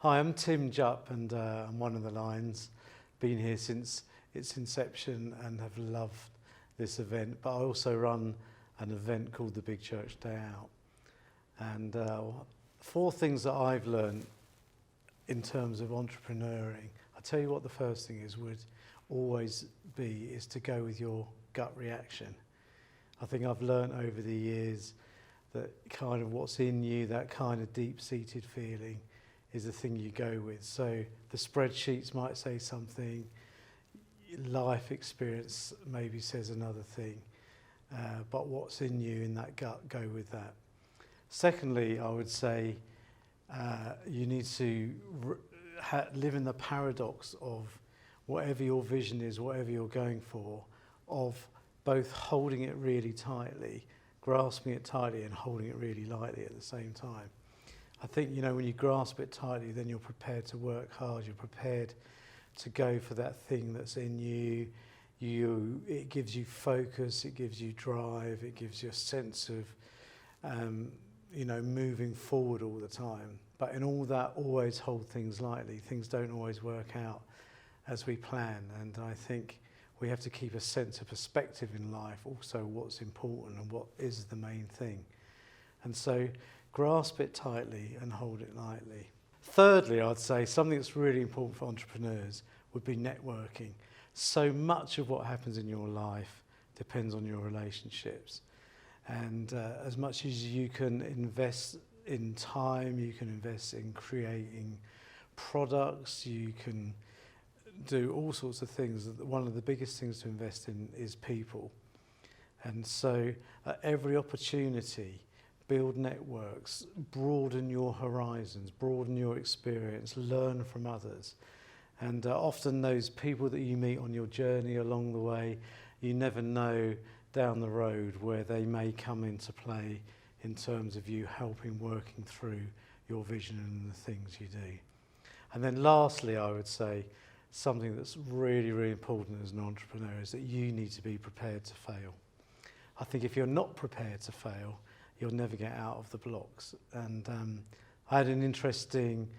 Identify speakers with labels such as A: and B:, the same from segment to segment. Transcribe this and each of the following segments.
A: Hi, I'm Tim JUPP and I'm one of the Lions. Been here since its inception and have loved this event, but I also run an event called the Big Church Day Out. And 4 things that I've learned in terms of entrepreneuring. I'll tell you what the first thing is, would always be, is to go with your gut reaction. I think I've learned over the years that kind of what's in you, that kind of deep-seated feeling, is the thing you go with. So the spreadsheets might say something, life experience maybe says another thing, but what's in you in that gut, go with that. Secondly, I would say you need to live in the paradox of whatever your vision is, whatever you're going for, of both holding it really tightly, grasping it tightly and holding it really lightly at the same time. I think, when you grasp it tightly, then you're prepared to work hard, you're prepared to go for that thing that's in you. It gives you focus, it gives you drive, it gives you a sense of, moving forward all the time. But in all that, always hold things lightly. Things don't always work out as we plan. And I think we have to keep a sense of perspective in life, also what's important and what is the main thing. And so grasp it tightly and hold it lightly. Thirdly, I'd say something that's really important for entrepreneurs would be networking. So much of what happens in your life depends on your relationships. And as much as you can invest in time, you can invest in creating products, you can do all sorts of things. One of the biggest things to invest in is people. And so at every opportunity, build networks, broaden your horizons, broaden your experience, learn from others. And often those people that you meet on your journey along the way, you never know down the road where they may come into play in terms of you working through your vision and the things you do. And then lastly, I would say something that's really, really important as an entrepreneur is that you need to be prepared to fail. I think if you're not prepared to fail, you'll never get out of the blocks. And I had an interesting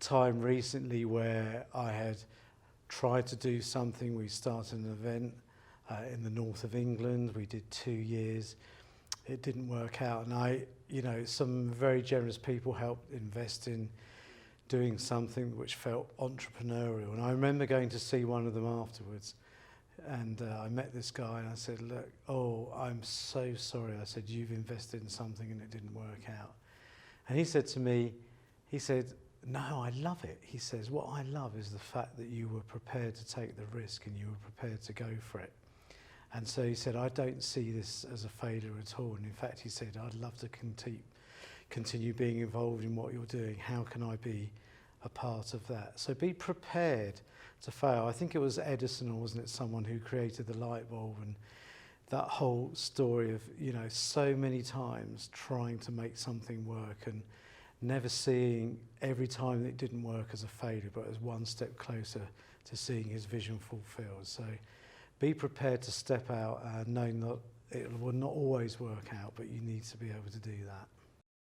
A: time recently where I had tried to do something. We started an event in the north of England. We did 2 years. It didn't work out. And some very generous people helped invest in doing something which felt entrepreneurial. And I remember going to see one of them afterwards. And I met this guy and I said, look, I'm so sorry. I said, you've invested in something and it didn't work out. And he said to me, no, I love it. He says, what I love is the fact that you were prepared to take the risk and you were prepared to go for it. And so he said, I don't see this as a failure at all. And in fact, he said, I'd love to continue being involved in what you're doing. How can I be a part of that? So be prepared to fail. I think it was Edison, or wasn't it, someone who created the light bulb, and that whole story of, so many times trying to make something work and never seeing every time it didn't work as a failure, but as one step closer to seeing his vision fulfilled. So be prepared to step out, knowing that it will not always work out, but you need to be able to do that.